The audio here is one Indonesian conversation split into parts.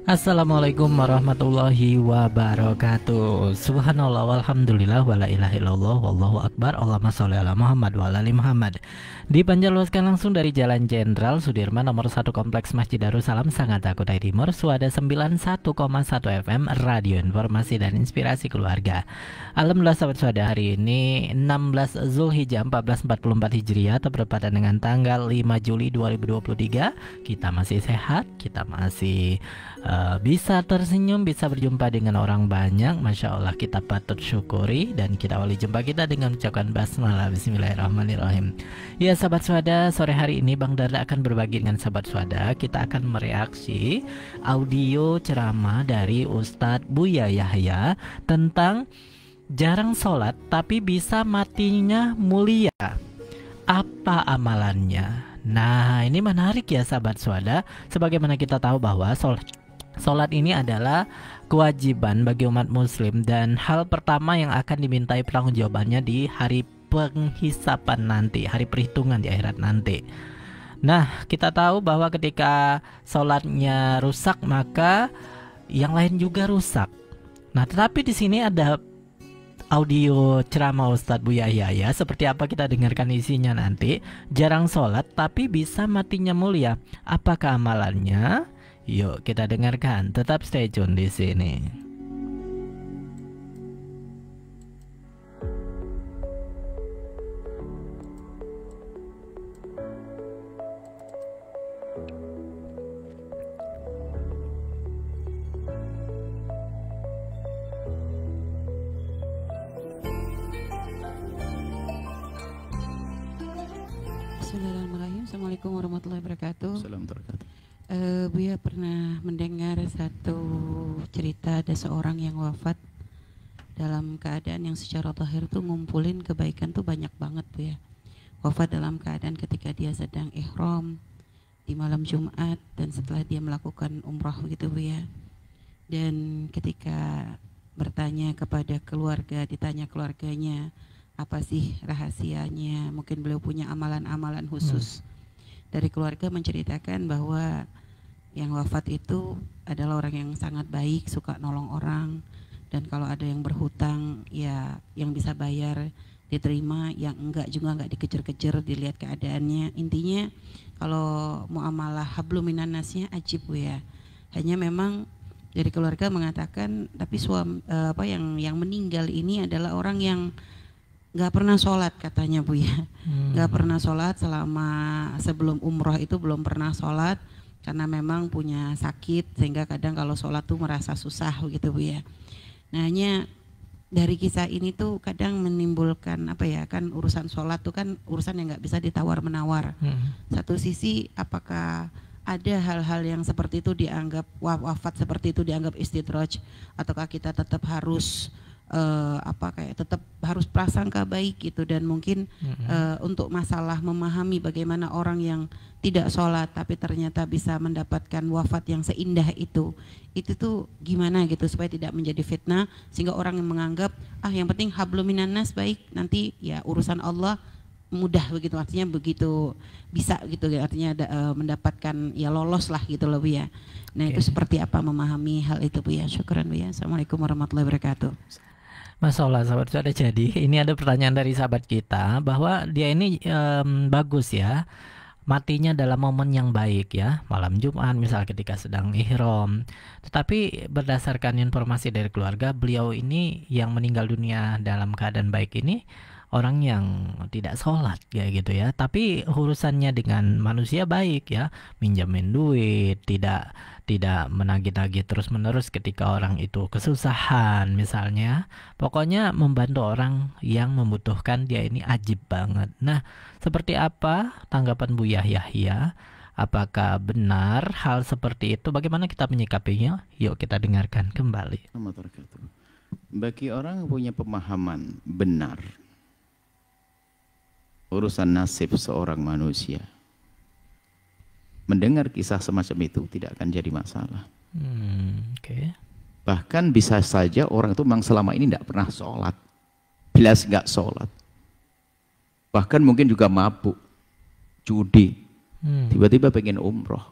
Assalamualaikum warahmatullahi wabarakatuh. Subhanallah walhamdulillah wala ilaha illallah wallahu akbar. Allahumma sholli ala Muhammad wa ala ali Muhammad. Dipanjatkan langsung dari Jalan Jenderal Sudirman nomor 1 Kompleks Masjid Darussalam Sangatta Kutai Timur, Suada 91,1 FM Radio Informasi dan Inspirasi Keluarga. Alhamdulillah sahabat Suada, hari ini 16 Zulhijjah 1444 Hijriah atau bertepatan dengan tanggal 5 Juli 2023. Kita masih sehat, kita masih bisa tersenyum, bisa berjumpa dengan orang banyak. Masya Allah, kita patut syukuri. Dan kita awali jumpa kita dengan ucapan basmalah, bismillahirrahmanirrahim. Ya sahabat Suada, sore hari ini Bang Darda akan berbagi dengan sahabat Suada. Kita akan mereaksi audio ceramah dari Ustadz Buya Yahya tentang jarang sholat tapi bisa matinya mulia. Apa amalannya? Nah, ini menarik ya sahabat Suada. Sebagaimana kita tahu bahwa sholat ini adalah kewajiban bagi umat muslim dan hal pertama yang akan dimintai pertanggungjawabannya di hari penghisapan nanti, hari perhitungan di akhirat nanti. Nah, kita tahu bahwa ketika sholatnya rusak maka yang lain juga rusak. Nah, tetapi di sini ada audio ceramah Ustadz Buya Yahya. Seperti apa kita dengarkan isinya nanti. Jarang sholat tapi bisa matinya mulia. Apakah amalannya? Yuk kita dengarkan, tetap stay tune di sini. Bismillahirrahmanirrahim. Assalamualaikum warahmatullahi wabarakatuh. Assalamualaikum. Buya pernah mendengar satu cerita ada seorang yang wafat dalam keadaan yang secara zahir tuh ngumpulin kebaikan tuh banyak banget Buya. Wafat dalam keadaan ketika dia sedang ihram di malam Jumat dan setelah dia melakukan umrah begitu Buya. Dan ketika bertanya kepada keluarga, ditanya keluarganya apa sih rahasianya, mungkin beliau punya amalan-amalan khusus. Dari keluarga menceritakan bahwa yang wafat itu adalah orang yang sangat baik, suka nolong orang, dan kalau ada yang berhutang ya yang bisa bayar diterima, yang enggak juga enggak dikejar-kejar, dilihat keadaannya. Intinya kalau muamalah hablum minan nasnya ajib ya. Hanya memang dari keluarga mengatakan tapi yang meninggal ini adalah orang yang nggak pernah sholat katanya Bu ya, nggak pernah sholat selama sebelum umroh itu belum pernah sholat karena memang punya sakit sehingga kadang kalau sholat tuh merasa susah gitu Bu ya. Nah hanya dari kisah ini tuh kadang menimbulkan apa ya, kan urusan sholat tuh kan urusan yang nggak bisa ditawar menawar. Satu sisi apakah ada hal-hal yang seperti itu dianggap wafat seperti itu dianggap istidraj, ataukah kita tetap harus tetap harus prasangka baik gitu, dan mungkin untuk masalah memahami bagaimana orang yang tidak sholat tapi ternyata bisa mendapatkan wafat yang seindah itu tuh gimana gitu supaya tidak menjadi fitnah sehingga orang yang menganggap yang penting hablum minan nas baik, nanti ya urusan Allah mudah begitu, artinya begitu bisa gitu artinya mendapatkan ya lolos lah gitu loh Bu ya. Nah itu seperti apa memahami hal itu Bu ya. Syukran Bu ya. Assalamualaikum warahmatullahi wabarakatuh. Masya Allah sahabat Suada, jadi ini ada pertanyaan dari sahabat kita bahwa dia ini bagus ya matinya dalam momen yang baik ya, malam Jumat misal ketika sedang ihram. Tetapi berdasarkan informasi dari keluarga, beliau ini yang meninggal dunia dalam keadaan baik ini orang yang tidak sholat kayak gitu ya, tapi urusannya dengan manusia baik ya, minjamin duit, tidak menagih-nagih terus-menerus ketika orang itu kesusahan misalnya. Pokoknya membantu orang yang membutuhkan, dia ini ajib banget. Nah, seperti apa tanggapan Buya Yahya? Apakah benar hal seperti itu? Bagaimana kita menyikapinya? Yuk kita dengarkan kembali. Bagi orang yang punya pemahaman benar urusan nasib seorang manusia, mendengar kisah semacam itu tidak akan jadi masalah. Okay. Bahkan bisa saja orang itu memang selama ini tidak pernah sholat, bablas nggak sholat. Bahkan mungkin juga mabuk, judi, tiba-tiba pengen umroh.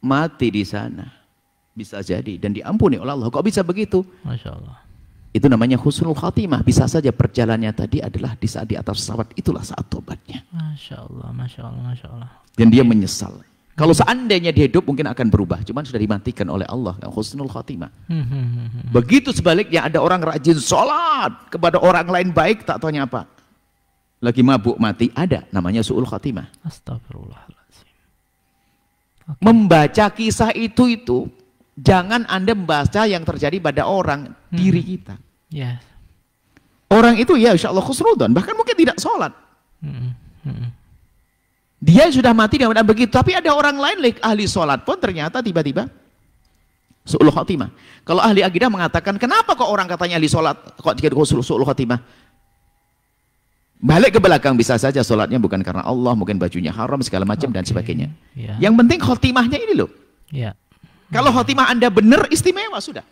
Mati di sana. Bisa jadi. Dan diampuni oleh Allah. Kok bisa begitu? Masya Allah. Itu namanya husnul khatimah. Bisa saja perjalanannya tadi adalah di saat di atas pesawat. Itulah saat tobatnya. Masya Allah, Masya Allah, Masya Allah. Dan dia menyesal. Kalau seandainya dia hidup mungkin akan berubah. Cuman sudah dimatikan oleh Allah. Husnul khatimah. Begitu sebaliknya ada orang rajin sholat kepada orang lain baik, tak taunya apa. Lagi mabuk mati. Ada. Namanya su'ul khatimah. Astagfirullahaladzim. Okay. Membaca kisah itu jangan Anda membaca yang terjadi pada orang, diri kita. Yes. Orang itu ya insya Allah khusnudan, bahkan mungkin tidak sholat. Dia sudah mati dan begitu, tapi ada orang lain ahli sholat pun ternyata tiba-tiba su'ul khatimah. Kalau ahli akidah mengatakan, kenapa kok orang katanya ahli sholat, kok tidak su'ul khatimah? Balik ke belakang, bisa saja sholatnya bukan karena Allah, mungkin bajunya haram, segala macam dan sebagainya. Yeah. Yang penting khotimahnya ini loh. Yeah. Kalau khotimah Anda benar, istimewa sudah.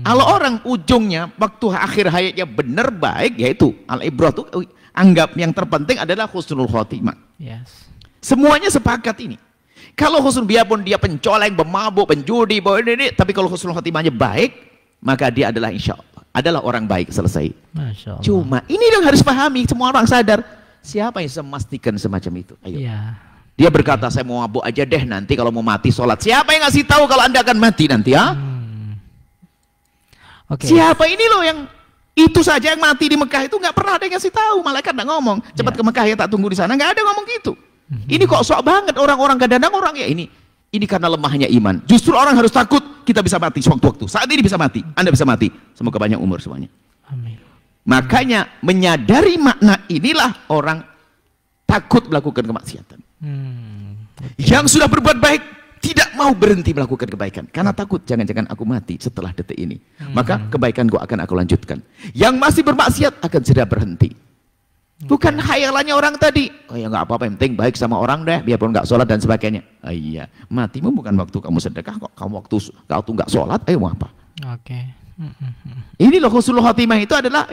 Kalau orang ujungnya, waktu akhir hayatnya benar, baik, yaitu al-ibrah itu anggap yang terpenting adalah husnul khotimah. Yes. Semuanya sepakat ini. Kalau husnul, biarpun dia pencoleng, pemabuk, penjudi, tapi kalau husnul khotimahnya baik, maka dia adalah insya Allah adalah orang baik, selesai. Masya Allah. Cuma ini yang harus pahami, semua orang sadar. Siapa yang bisa memastikan semacam itu? Ayo. Yeah. Dia berkata, saya mau mabuk aja deh nanti kalau mau mati sholat. Siapa yang ngasih tahu kalau Anda akan mati nanti ya? Okay. Siapa ini loh yang itu saja yang mati di Mekah itu nggak pernah ada yang ngasih tahu. Malaikat nggak ngomong, cepat ke Mekah ya, tak tunggu di sana. Nggak ada ngomong gitu. Ini kok sok banget orang-orang, kadang-kadang orang ya ini karena lemahnya iman. Justru orang harus takut kita bisa mati sewaktu-waktu. Saat ini bisa mati, Anda bisa mati. Semoga banyak umur semuanya. Amin. Makanya menyadari makna inilah orang takut melakukan kemaksiatan. Yang sudah berbuat baik tidak mau berhenti melakukan kebaikan karena takut jangan-jangan aku mati setelah detik ini. Maka kebaikanku akan aku lanjutkan. Yang masih bermaksiat akan segera berhenti. Bukan khayalannya orang tadi. Oh ya nggak apa-apa, yang penting baik sama orang deh, biarpun nggak sholat dan sebagainya. Oh, iya, matimu bukan waktu kamu sedekah kok. Kamu waktu nggak sholat, ayo mau apa? Oke. Ini loh husnul khotimah itu adalah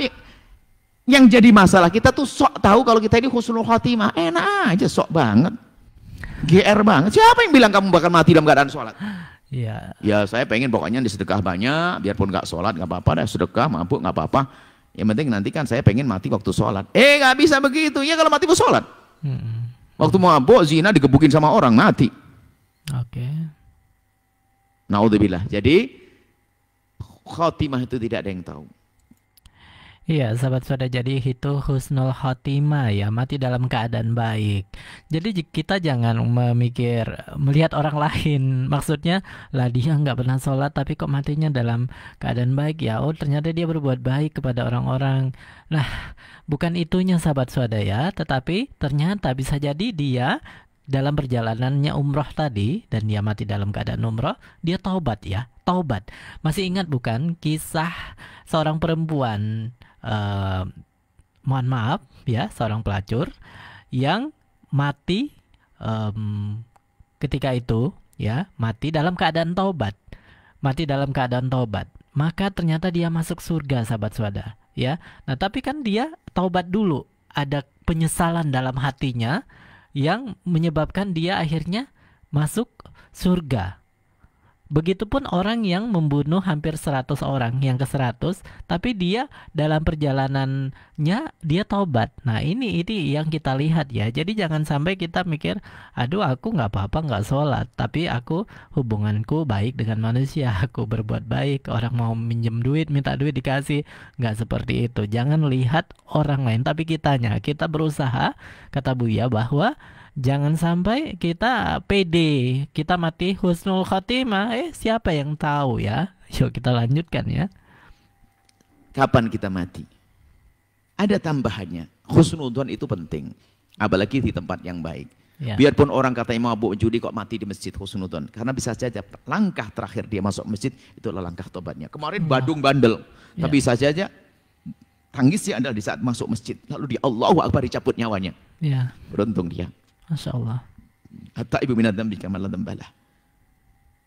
yang jadi masalah. Kita tuh sok tahu kalau kita ini husnul khotimah. Enak aja, sok banget. GR banget. Siapa yang bilang kamu bakal mati dalam keadaan sholat? Iya. Ya saya pengen pokoknya disedekah banyak, biarpun nggak sholat nggak apa-apa deh, sedekah mabuk nggak apa-apa. Yang penting nanti kan saya pengen mati waktu sholat. Nggak bisa begitu. Ya kalau mati mau sholat. Waktu mabuk zina digebukin sama orang mati. Oke. Naudzubillah. Jadi khotimah itu tidak ada yang tahu. Iya, sahabat saudara, jadi itu husnul khotimah ya, mati dalam keadaan baik. Jadi kita jangan melihat orang lain, maksudnya lah dia nggak pernah sholat tapi kok matinya dalam keadaan baik ya. Oh ternyata dia berbuat baik kepada orang-orang. Nah bukan itunya sahabat saudara ya, tetapi ternyata bisa jadi dia dalam perjalanannya umroh tadi dan dia mati dalam keadaan umroh, dia taubat ya, taubat. Masih ingat bukan kisah seorang perempuan, mohon maaf ya, seorang pelacur yang mati ketika itu ya, mati dalam keadaan taubat, mati dalam keadaan taubat, maka ternyata dia masuk surga sahabat saudara ya. Nah tapi kan dia taubat dulu, ada penyesalan dalam hatinya yang menyebabkan dia akhirnya masuk surga. Begitupun orang yang membunuh hampir 100 orang, yang ke-100, tapi dia dalam perjalanannya dia taubat. Nah ini yang kita lihat ya. Jadi jangan sampai kita mikir, aduh aku nggak apa-apa nggak sholat, tapi aku hubunganku baik dengan manusia, aku berbuat baik, orang mau minjem duit, minta duit dikasih. Nggak seperti itu. Jangan lihat orang lain, tapi kitanya. Kita berusaha, kata Buya, bahwa jangan sampai kita pede, kita mati husnul khotimah. Siapa yang tahu ya? Yuk kita lanjutkan ya. Kapan kita mati? Ada tambahannya. Husnudzon itu penting, apalagi di tempat yang baik. Ya. Biarpun orang katanya mabuk judi kok mati di masjid, husnudzon. Karena bisa saja langkah terakhir dia masuk masjid itulah langkah tobatnya. Kemarin badung bandel, tapi bisa saja tangisnya adalah di saat masuk masjid. Lalu di Allahu Akbar dicabut nyawanya. Ya. Beruntung dia. Masya Allah. Hatta ibu minat dzambi kama la dzambalah.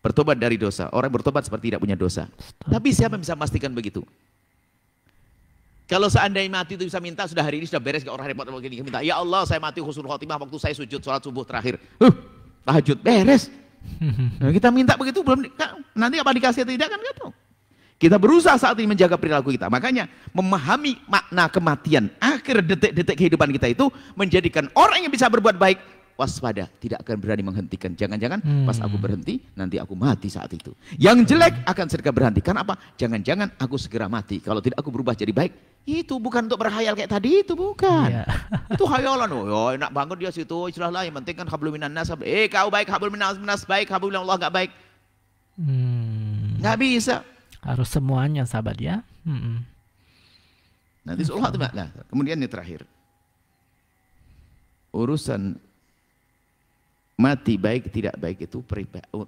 Bertobat dari dosa. Orang bertobat seperti tidak punya dosa. Tapi siapa yang bisa memastikan begitu? Kalau seandainya mati itu bisa minta, sudah hari ini sudah beres, gak orang repot begini minta. Ya Allah, saya mati husnul khotimah waktu saya sujud sholat subuh terakhir. Tahajud beres. Nah, kita minta begitu belum, nanti apa dikasih atau tidak kan nggak tahu. Kita berusaha saat ini menjaga perilaku kita. Makanya memahami makna kematian akhir detik-detik kehidupan kita itu menjadikan orang yang bisa berbuat baik waspada, tidak akan berani menghentikan. Jangan-jangan pas aku berhenti, nanti aku mati saat itu. Yang jelek akan segera berhenti. Karena apa? Jangan-jangan aku segera mati. Kalau tidak aku berubah jadi baik. Itu bukan untuk berkhayal kayak tadi, itu bukan. Itu khayalan. Oh, enak banget dia situ. Istilah lah, yang penting kan hablum minan nas. Kau baik, hablum minan nas baik, hablum minallah nggak baik. Nggak bisa. Harus semuanya, sahabat ya. Nanti su'ul khatimah. Nah, kemudian yang terakhir. Urusan mati baik tidak baik itu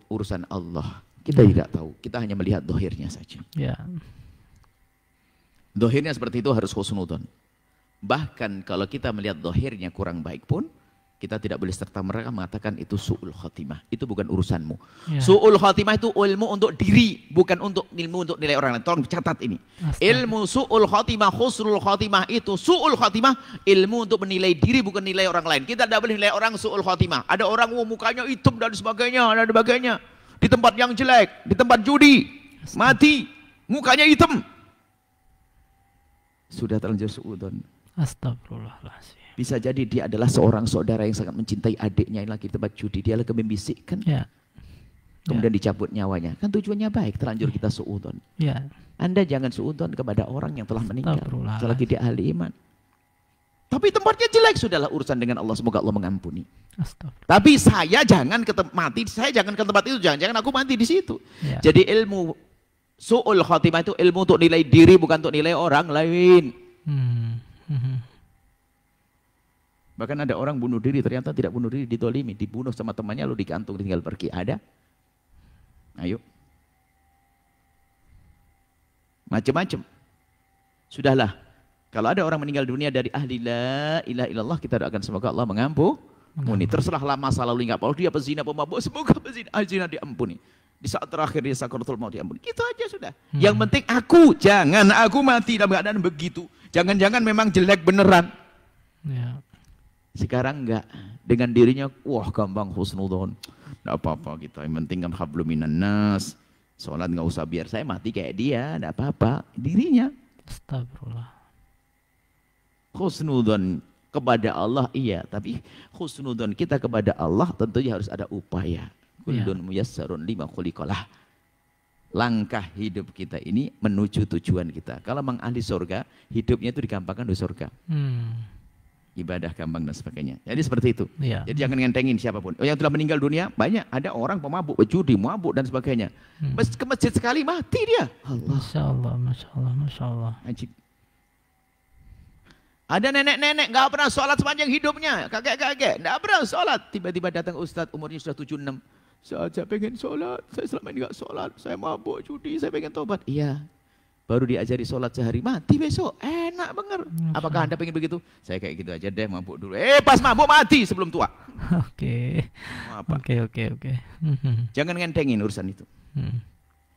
urusan Allah. Kita tidak tahu. Kita hanya melihat dohirnya saja. Ya. Dohirnya seperti itu harus husnudzon. Bahkan kalau kita melihat dohirnya kurang baik pun, kita tidak boleh serta-merta mengatakan itu su'ul khotimah. Itu bukan urusanmu. Ya. Su'ul khotimah itu ilmu untuk diri, bukan untuk ilmu untuk nilai orang lain. Tolong catat ini. Ilmu su'ul khotimah, husnul khotimah itu su'ul khotimah, ilmu untuk menilai diri bukan nilai orang lain. Kita tidak boleh nilai orang su'ul khotimah. Ada orang mukanya hitam dan sebagainya, dan sebagainya. Di tempat yang jelek, di tempat judi, mati, mukanya hitam. Sudah terlanjur suudzon. Astagfirullahaladzim. Bisa jadi dia adalah seorang saudara yang sangat mencintai adiknya yang lagi di tempat judi. Dia lagi membisikkan. Ya. Kemudian dicabut nyawanya. Kan tujuannya baik, terlanjur kita suudzon. Ya. Anda jangan suudzon kepada orang yang telah meninggal. Selagi dia ahli iman. Tapi tempatnya jelek, sudahlah urusan dengan Allah. Semoga Allah mengampuni. Tapi saya jangan mati, saya jangan ke tempat itu. Jangan aku mati di situ. Ya. Jadi ilmu su'ul khotimah itu ilmu untuk nilai diri, bukan untuk nilai orang lain. Bahkan ada orang bunuh diri, ternyata tidak bunuh diri, ditolimi, dibunuh sama temannya, lalu digantung, tinggal pergi. Ada? Ayo. Macam-macam. Sudahlah. Kalau ada orang meninggal dunia dari ahli la ilaha illallah, kita doakan semoga Allah mengampuni. Terserahlah masa lalu nggak apa, dia pezina, pemabuk, semoga pezina diampuni. Di saat terakhir dia sakaratul maut diampuni. Gitu aja sudah. Yang penting jangan aku mati dalam keadaan begitu. Jangan-jangan memang jelek beneran. Ya. Sekarang enggak, dengan dirinya, wah gampang husnudzon. Enggak apa-apa kita, yang penting kan hablum minan nas. Sholat enggak usah biar saya mati kayak dia, enggak apa-apa. Dirinya. Astagfirullah. Husnudzon kepada Allah iya, tapi husnudzon kita kepada Allah tentunya harus ada upaya. Kullun muyassarun lima khuliqalah. Langkah hidup kita ini menuju tujuan kita. Kalau memang ahli surga, hidupnya itu digampangkan di surga. Ibadah gampang dan sebagainya. Jadi seperti itu. Ya. Jadi jangan ngentengin siapapun. Yang telah meninggal dunia banyak. Ada orang pemabuk, judi, mabuk dan sebagainya. Ke masjid sekali mati dia. Allah. Masya Allah, Masya Allah, Masya Allah. Ajib. Ada nenek-nenek nggak pernah sholat sepanjang hidupnya. Kakek-kakek nggak pernah sholat. Tiba-tiba datang ustadz umurnya sudah 76. Saya pengen sholat. Saya selama ini nggak sholat. Saya mabuk, judi. Saya pengen tobat. Iya. Baru diajari sholat sehari, mati besok. Enak banget. Apakah Anda pengen begitu? Saya kayak gitu aja deh, mabuk dulu. Pas mabuk mati sebelum tua. Oke. Jangan ngentengin urusan itu.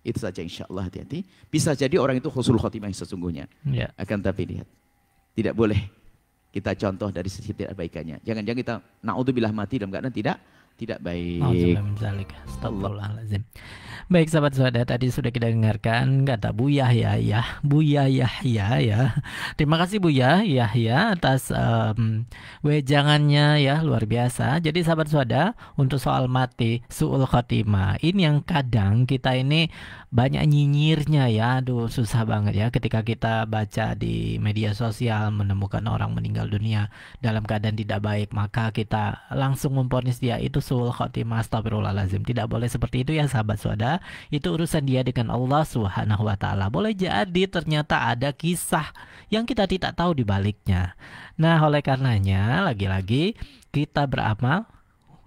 Itu saja insya Allah, hati-hati. Bisa jadi orang itu husnul khotimah yang sesungguhnya. Ya. Akan tapi lihat. Tidak boleh kita contoh dari sisi tidak baikannya. Jangan-jangan kita na'udzubillah mati dalam keadaan tidak baik. Astagfirullahaladzim. Baik sahabat-sahabat, tadi sudah kita dengarkan kata Buya Yahya, Buya Yahya ya. Terima kasih Buya Yahya atas wejangannya ya, luar biasa. Jadi sahabat-sahabat, untuk soal mati su'ul khotimah ini yang kadang kita ini banyak nyinyirnya ya. Aduh susah banget ya ketika kita baca di media sosial menemukan orang meninggal dunia dalam keadaan tidak baik, maka kita langsung memvonis dia itu su'ul khotimah. Astagfirullahaladzim. Tidak boleh seperti itu ya sahabat-sahabat. Itu urusan dia dengan Allah Subhanahu wa ta'ala. Boleh jadi ternyata ada kisah yang kita tidak tahu di baliknya. Nah, oleh karenanya lagi-lagi kita beramal,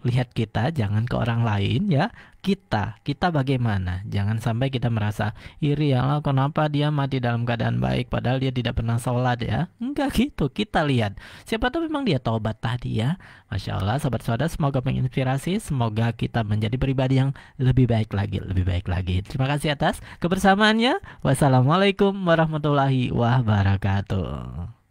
lihat kita jangan ke orang lain ya. kita bagaimana? Jangan sampai kita merasa iri, ya Allah kenapa dia mati dalam keadaan baik padahal dia tidak pernah sholat ya. Enggak gitu, kita lihat siapa tahu memang dia taubat tadi ya. Masya Allah, sahabat-sahabat, semoga menginspirasi, semoga kita menjadi pribadi yang lebih baik lagi, lebih baik lagi. Terima kasih atas kebersamaannya. Wassalamualaikum warahmatullahi wabarakatuh.